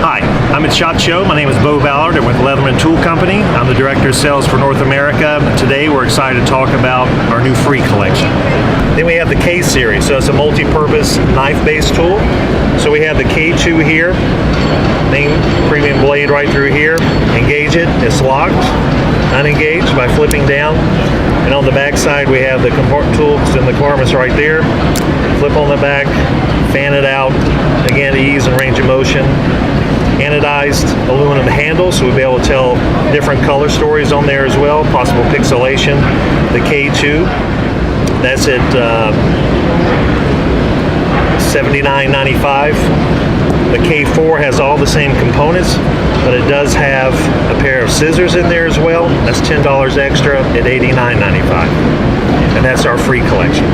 Hi, I'm at SHOT Show. My name is Bo Ballard. I'm with Leatherman Tool Company. I'm the Director of Sales for North America. Today we're excited to talk about our new free collection. Then we have the K series, so it's a multi-purpose knife-based tool. So we have the K2 here, main premium blade right through here. Engage it, it's locked. Unengaged by flipping down. And on the back side we have the tools and the compartments right there. Flip on the back, fan it out. Again, ease and range of motion. Anodized aluminum handles, so we'll be able to tell different color stories on there as well, possible pixelation. The K2, that's at $79.95. The K4 has all the same components, but it does have a pair of scissors in there as well. That's $10 extra at $89.95. And that's our free collection.